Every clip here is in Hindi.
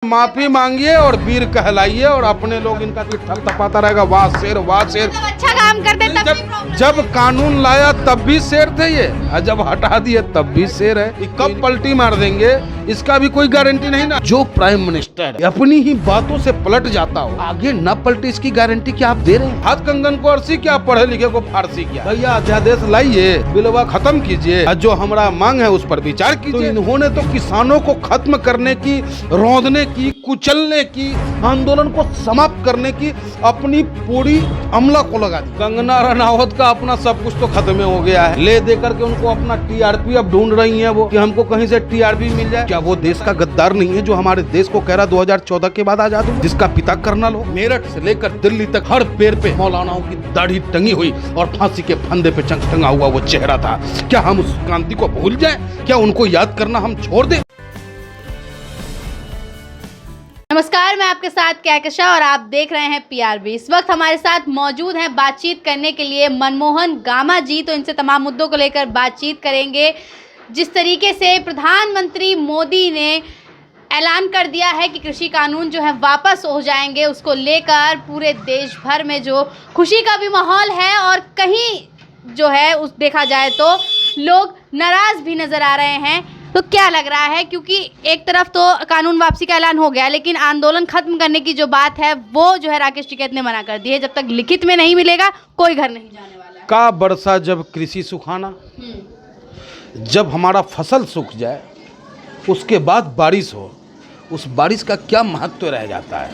माफी मांगिए और वीर कहलाइए और अपने लोग इनका ठग तपाता रहेगा। वाह शेर, वाह शेर। मतलब अच्छा काम करते तब भी प्रॉब्लम जब कानून लाया तब भी शेर थे ये, और जब हटा दिए तब भी शेर है। ये कब पलटी मार देंगे इसका भी कोई गारंटी नहीं ना। जो प्राइम मिनिस्टर अपनी ही बातों से पलट जाता हो, आगे न पलटे, इसकी गारंटी क्या आप दे रहे हैं? हाथ कंगन को अरसी क्या, पढ़े लिखे को फारसी क्या? भैया अध्यादेश लाइए, बिलवा खत्म कीजिए, जो हमारा मांग है उस पर विचार कीजिए। तो इन्होंने तो किसानों को खत्म करने की, रौंदने की, कुचलने की, आंदोलन को समाप्त करने की अपनी पूरी अमला को लगा दी। कंगना रनावत का अपना सब कुछ तो खत्म हो गया है। ले दे करके उनको अपना टीआरपी अब ढूंढ रही है वो, कि हमको कहीं से टीआरपी मिल जाए। क्या वो देश का गद्दार नहीं है जो हमारे देश को कह रहा 2014 के बाद आजाद हो, जिसका पिता कर्नल हो? मेरठ से लेकर दिल्ली तक हर पैर पे मौलानाओं की दाढ़ी टंगी हुई और फांसी के फंदे पे टंगा हुआ वो चेहरा था। क्या हम उस क्रांति को भूल जाएं? क्या उनको याद करना हम छोड़ दें? नमस्कार, मैं आपके साथ कहकशा और आप देख रहे हैं पीआरबी। इस वक्त हमारे साथ मौजूद हैं बातचीत करने के लिए मनमोहन गामा जी। तो इनसे तमाम मुद्दों को लेकर बातचीत करेंगे। जिस तरीके से प्रधानमंत्री मोदी ने ऐलान कर दिया है कि कृषि कानून जो है वापस हो जाएंगे, उसको लेकर पूरे देश भर में जो खुशी का भी माहौल है और कहीं जो है उस देखा जाए तो लोग नाराज़ भी नज़र आ रहे हैं। तो क्या लग रहा है, क्योंकि एक तरफ तो कानून वापसी का ऐलान हो गया, लेकिन आंदोलन खत्म करने की जो बात है वो जो है राकेश टिकैत ने मना कर दी है। जब तक लिखित में नहीं मिलेगा कोई घर नहीं जाने वाला है। का बरसा जब कृषि सुखाना, जब हमारा फसल सूख जाए उसके बाद बारिश हो, उस बारिश का क्या महत्व रह जाता है?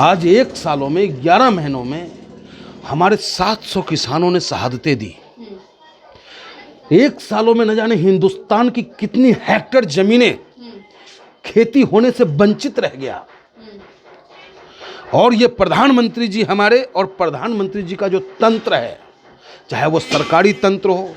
आज 1 सालों में, 11 महीनों में हमारे 700 किसानों ने शहादतें दी। 1 सालों में न जाने हिंदुस्तान की कितनी हेक्टेयर जमीनें खेती होने से वंचित रह गया। और ये प्रधानमंत्री जी हमारे, और प्रधानमंत्री जी का जो तंत्र है, चाहे वो सरकारी तंत्र हो,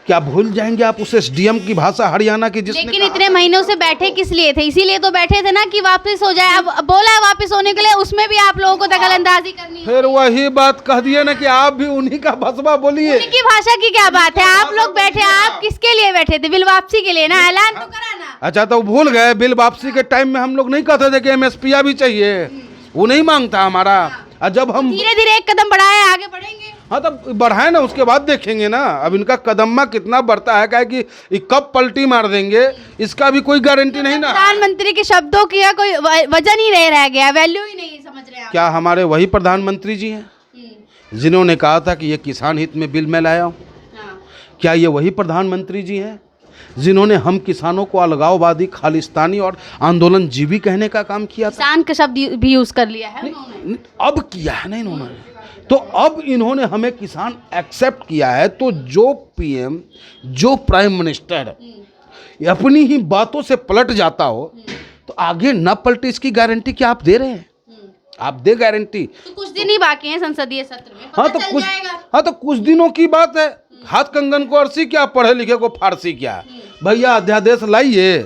क्या भूल जाएंगे आप उस एसडीएम की भाषा हरियाणा की, जिसने लेकिन इतने महीनों से बैठे किस लिए थे? इसीलिए तो बैठे थे ना कि वापस हो जाए। अब बोला है वापस होने के लिए, उसमें भी आप लोगों को दखलंदाजी करनी है। फिर वही बात कह दिए ना कि आप भी उन्हीं का भसबा बोलिए। उनकी भाषा की क्या बात है? आप लोग बैठे, आप किसके लिए बैठे थे? बिल वापसी के लिए ना, ऐलान तो करा ना। अच्छा, तो भूल गए? बिल वापसी के टाइम में हम लोग नहीं कहते थे कि एमएसपी भी चाहिए, वो नहीं मांगता हमारा। और जब हम धीरे धीरे एक कदम बढ़ाए, आगे बढ़ेंगे। हाँ, तब बढ़ाए ना, उसके बाद देखेंगे ना। अब इनका कदम्मा कितना बढ़ता है, क्या कि ये कब पलटी मार देंगे इसका भी कोई गारंटी नहीं ना। प्रधानमंत्री के शब्दों की कोई वजन ही नहीं रह गया, वैल्यू ही नहीं समझ रहे आप। क्या हमारे वही प्रधानमंत्री जी हैं जिन्होंने कहा था कि ये किसान हित में बिल मैं लाया हूँ? क्या ये वही प्रधानमंत्री जी हैं जिन्होंने हम किसानों को अलगाववादी, खालिस्तानी और आंदोलन जीवी कहने का काम किया था? किसान का शब्द भी यूज कर लिया है उन्होंने। अब किया है ना इन्होंने, तो अब इन्होंने हमें किसान एक्सेप्ट किया है। तो जो पीएम, जो प्राइम मिनिस्टर अपनी ही बातों से पलट जाता हो, तो आगे न पलटे, इसकी गारंटी क्या आप दे रहे हैं? आप दे गारंटी? तो कुछ दिन ही बाकी हैं संसदीय सत्र में, पता चल जाएगा। हाँ, तो कुछ दिनों की बात है। हाथ कंगन को अरसी क्या, पढ़े लिखे को फारसी क्या? भैया अध्यादेश लाइए,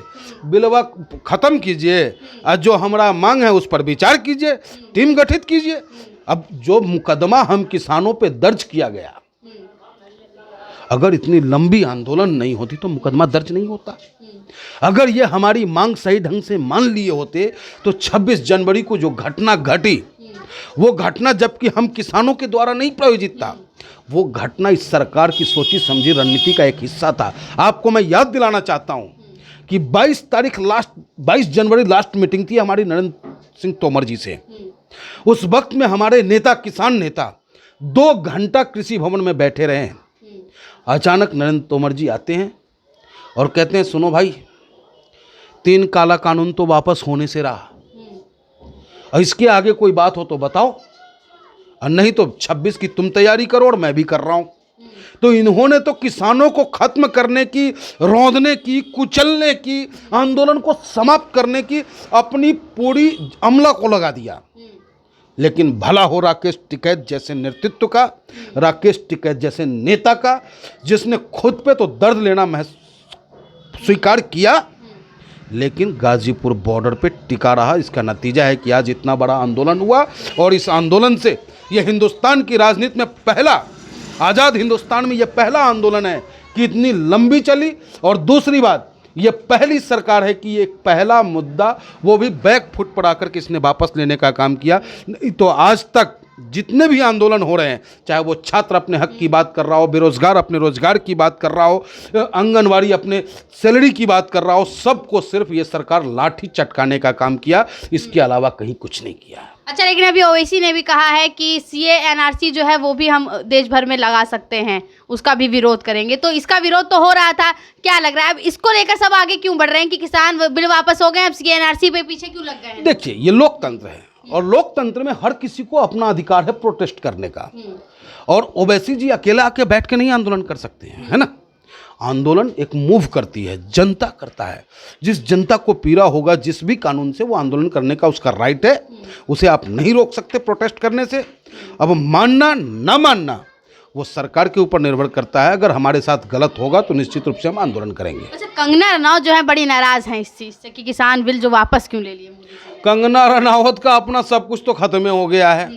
बिलवा खत्म कीजिए, और जो हमारा मांग है उस पर विचार कीजिए, टीम गठित कीजिए। अब जो मुकदमा हम किसानों पे दर्ज किया गया, अगर इतनी लंबी आंदोलन नहीं होती तो मुकदमा दर्ज नहीं होता। अगर ये हमारी मांग सही ढंग से मान लिए होते तो 26 जनवरी को जो घटना घटी, वो घटना जबकि हम किसानों के द्वारा नहीं प्रायोजित था, वो घटना इस सरकार की सोची समझी रणनीति का एक हिस्सा था। आपको मैं याद दिलाना चाहता हूं कि 22 जनवरी लास्ट मीटिंग थी हमारी नरेंद्र सिंह तोमर जी से। उस वक्त में हमारे नेता, किसान नेता 2 घंटा कृषि भवन में बैठे रहे हैं। अचानक नरेंद्र तोमर जी आते हैं और कहते हैं, सुनो भाई, 3 काला कानून तो वापस होने से रहा, और इसके आगे कोई बात हो तो बताओ, और नहीं तो 26 की तुम तैयारी करो और मैं भी कर रहा हूं। तो इन्होंने तो किसानों को खत्म करने की, रौंदने की, कुचलने की, आंदोलन को समाप्त करने की अपनी पूरी अमला को लगा दिया। लेकिन भला हो राकेश टिकैत जैसे नेतृत्व का, राकेश टिकैत जैसे नेता का, जिसने खुद पे तो दर्द लेना स्वीकार किया, लेकिन गाजीपुर बॉर्डर पे टिका रहा। इसका नतीजा है कि आज इतना बड़ा आंदोलन हुआ, और इस आंदोलन से यह हिंदुस्तान की राजनीति में पहला, आज़ाद हिंदुस्तान में यह पहला आंदोलन है कि इतनी लंबी चली। और दूसरी बात, ये पहली सरकार है कि एक पहला मुद्दा वो भी बैक फुट पर आकर के इसने वापस लेने का काम किया। नहीं तो आज तक जितने भी आंदोलन हो रहे हैं, चाहे वो छात्र अपने हक की बात कर रहा हो, बेरोजगार अपने रोजगार की बात कर रहा हो, आंगनवाड़ी अपने सैलरी की बात कर रहा हो, सबको सिर्फ ये सरकार लाठी चटकाने का काम किया, इसके अलावा कहीं कुछ नहीं किया। अच्छा, लेकिन अभी ओवैसी ने भी कहा है कि सीए एनआरसी जो है वो भी हम देश भर में लगा सकते हैं, उसका भी विरोध करेंगे। तो इसका विरोध तो हो रहा था, क्या लग रहा है अब इसको लेकर सब आगे क्यों बढ़ रहे हैं कि किसान बिल वापस हो गए, अब सीए एनआरसी पे पीछे क्यों लग गए हैं? देखिए, ये लोकतंत्र है और लोकतंत्र में हर किसी को अपना अधिकार है प्रोटेस्ट करने का, और ओवैसी जी अकेला आके बैठ के नहीं आंदोलन कर सकते हैं, है ना। आंदोलन एक मूव करती है, जनता करता है। जिस जनता को पीड़ा होगा जिस भी कानून से, वो आंदोलन करने का उसका राइट है, उसे आप नहीं रोक सकते प्रोटेस्ट करने से। अब मानना ना मानना वो सरकार के ऊपर निर्भर करता है। अगर हमारे साथ गलत होगा तो निश्चित रूप से हम आंदोलन करेंगे। अच्छा, कंगना रनौत जो है बड़ी नाराज हैं इस चीज़ से कि किसान बिल जो वापस क्यों ले लिए मोदी जी? कंगना रनौत का अपना सब कुछ तो खत्म हो गया है,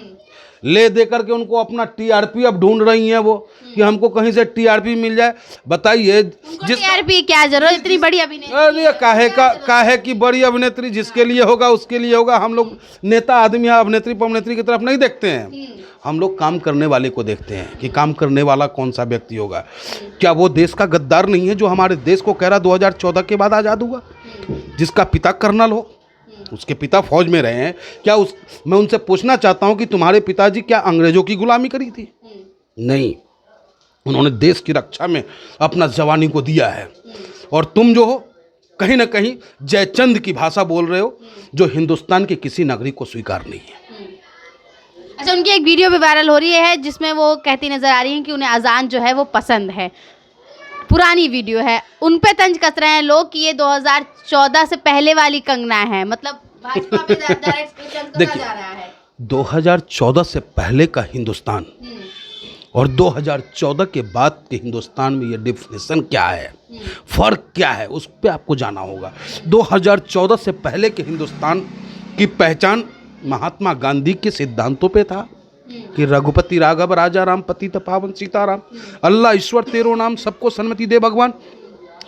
ले दे करके उनको अपना टीआरपी अब ढूंढ रही हैं वो, कि हमको कहीं से टीआरपी मिल जाए। बताइए, जिस टीआरपी क्या जरूरत, इतनी बड़ी अभिनेत्री, अरे काहे की बड़ी अभिनेत्री, जिसके लिए होगा उसके लिए होगा। हम लोग नेता आदमी या अभिनेत्री पभिनेत्री की तरफ नहीं देखते हैं, हम लोग काम करने वाले को देखते हैं कि काम करने वाला कौन सा व्यक्ति होगा। क्या वो देश का गद्दार नहीं है जो हमारे देश को कह रहा 2014 के बाद आज़ाद हुआ, जिसका पिता कर्नल हो, उसके पिता फौज में रहे हैं। क्या मैं उनसे पूछना चाहता हूं कि तुम्हारे पिताजी क्या अंग्रेजों की गुलामी करी थी? नहीं, उन्होंने देश की रक्षा में अपना जवानी को दिया है। और तुम जो हो कहीं ना कहीं जयचंद की भाषा बोल रहे हो, जो हिंदुस्तान के किसी नागरिक को स्वीकार नहीं है। अच्छा, उनकी एक वीडियो भी वायरल हो रही है जिसमें वो कहती नजर आ रही है कि उन्हें अजान जो है वो पसंद है। पुरानी वीडियो है, उन पे तंज कस रहे हैं लोग कि ये 2014 से पहले वाली कंगना है, मतलब भाजपा पे डायरेक्ट तंज कसा जा रहा है। 2014 से पहले का हिंदुस्तान और 2014 के बाद के हिंदुस्तान में ये डिफिनेशन क्या है, फर्क क्या है, उस पर आपको जाना होगा। 2014 से पहले के हिंदुस्तान की पहचान महात्मा गांधी के सिद्धांतों पे था कि रघुपति राघव राजा राम पतित पावन सीताराम, अल्लाह ईश्वर तेरो नाम, सबको सन्मति दे भगवान।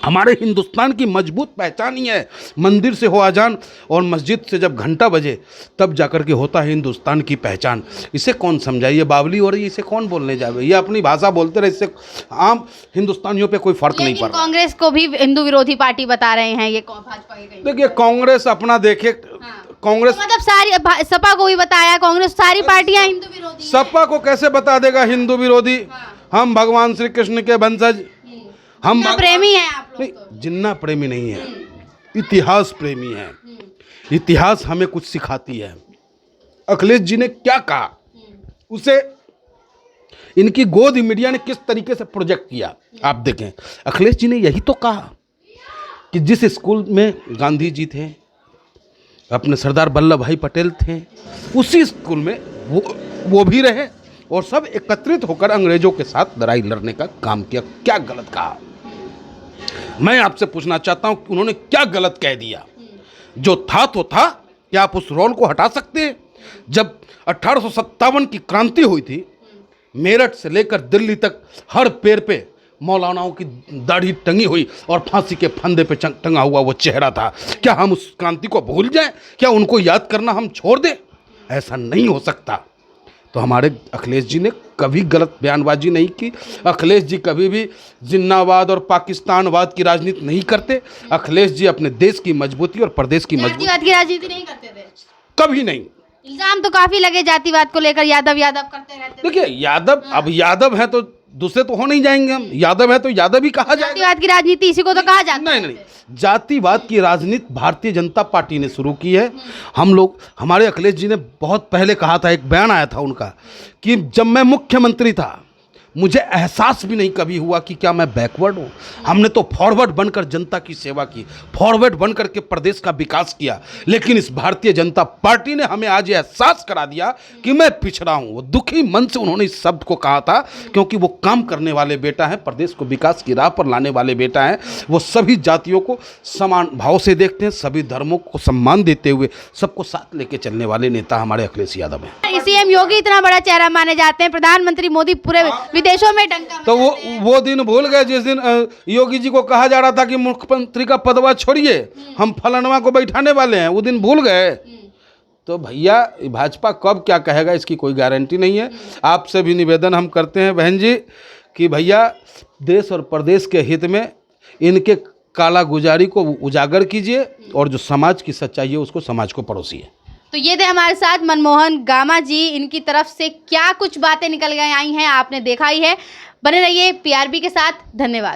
हमारे हिंदुस्तान की मजबूत पहचान ही है मंदिर से हो अजान और मस्जिद से जब घंटा बजे तब जाकर के होता है हिंदुस्तान की पहचान। इसे कौन समझाए, ये बावली हो रही है, इसे कौन बोलने जाए, ये अपनी भाषा बोलते रहे, इससे आम हिंदुस्तानियों पे कोई फर्क नहीं पड़ रहा। कांग्रेस को भी हिंदू विरोधी पार्टी बता रहे हैं ये भाजपा के। देखिए, कांग्रेस अपना देखे, कांग्रेस मतलब सारी, सपा को भी बताया, कांग्रेस सारी पार्टियां हिंदू विरोधी। सपा को कैसे बता देगा हिंदू विरोधी? हम भगवान श्री कृष्ण के वंशज, हम प्रेमी हैं आप लोग। नहीं, जिन्ना प्रेमी नहीं है, इतिहास प्रेमी है। इतिहास हमें कुछ सिखाती है। अखिलेश जी ने क्या कहा, उसे इनकी गोद मीडिया ने किस तरीके से प्रोजेक्ट किया, आप देखें। अखिलेश जी ने यही तो कहा कि जिस स्कूल में गांधी जी थे, अपने सरदार वल्लभ भाई पटेल थे, उसी स्कूल में वो भी रहे और सब एकत्रित होकर अंग्रेजों के साथ लड़ाई लड़ने का काम किया। क्या गलत कहा? मैं आपसे पूछना चाहता हूं कि उन्होंने क्या गलत कह दिया? जो था तो था, क्या आप उस रोल को हटा सकते हैं? जब 1857 की क्रांति हुई थी, मेरठ से लेकर दिल्ली तक हर पैर पे मौलानाओं की दाढ़ी टंगी हुई और फांसी के फंदे पे टंगा हुआ वो चेहरा था। क्या हम उस क्रांति को भूल जाएं? क्या उनको याद करना हम छोड़ दें? ऐसा नहीं हो सकता। तो हमारे अखिलेश जी ने कभी गलत बयानबाजी नहीं की। अखिलेश जी कभी भी जिन्नावाद और पाकिस्तानवाद की राजनीति नहीं करते। अखिलेश जी अपने देश की मजबूती और प्रदेश की मजबूती की राजनीति नहीं करते थे, कभी नहीं। इल्जाम तो काफी लगे जातिवाद को लेकर, यादव करते रहते। देखिए, यादव, अब यादव है तो दूसरे तो हो नहीं जाएंगे हम। यादव है तो यादव ही कहा जाएगा। जातिवाद की राजनीति इसी को तो कहा जाता है। नहीं, जातिवाद की राजनीति भारतीय जनता पार्टी ने शुरू की है। हम लोग, हमारे अखिलेश जी ने बहुत पहले कहा था, एक बयान आया था उनका कि जब मैं मुख्यमंत्री था मुझे एहसास भी नहीं कभी हुआ कि क्या मैं बैकवर्ड हूँ। हमने तो फॉरवर्ड बनकर जनता की सेवा की, फॉरवर्ड बनकर के प्रदेश का विकास किया। लेकिन इस भारतीय जनता पार्टी ने हमें आज ये एहसास करा दिया कि मैं पिछड़ा हूँ। वो दुखी मन से उन्होंने इस शब्द को कहा था, क्योंकि वो काम करने वाले बेटा हैं, प्रदेश को विकास की राह पर लाने वाले बेटा हैं। वो सभी जातियों को समान भाव से देखते हैं, सभी धर्मों को सम्मान देते हुए सबको साथ लेके चलने वाले नेता हमारे अखिलेश यादव हैं। सीएम योगी इतना बड़ा चेहरा माने जाते हैं, प्रधानमंत्री मोदी पूरे विदेशों में डंका तो बजाते हैं। वो दिन भूल गए जिस दिन योगी जी को कहा जा रहा था कि मुख्यमंत्री का पदवा छोड़िए, हम फलानवा को बैठाने वाले हैं, वो दिन भूल गए। तो भैया भाजपा कब क्या कहेगा इसकी कोई गारंटी नहीं है। आपसे भी निवेदन हम करते हैं बहन जी कि भैया देश और प्रदेश के हित में इनके काला गुजारी को उजागर कीजिए और जो समाज की सच्चाई है उसको समाज को परोसिए। तो ये थे हमारे साथ मनमोहन गामा जी। इनकी तरफ से क्या कुछ बातें निकल गई आई हैं आपने देखा ही है। बने रहिए PRB के साथ। धन्यवाद।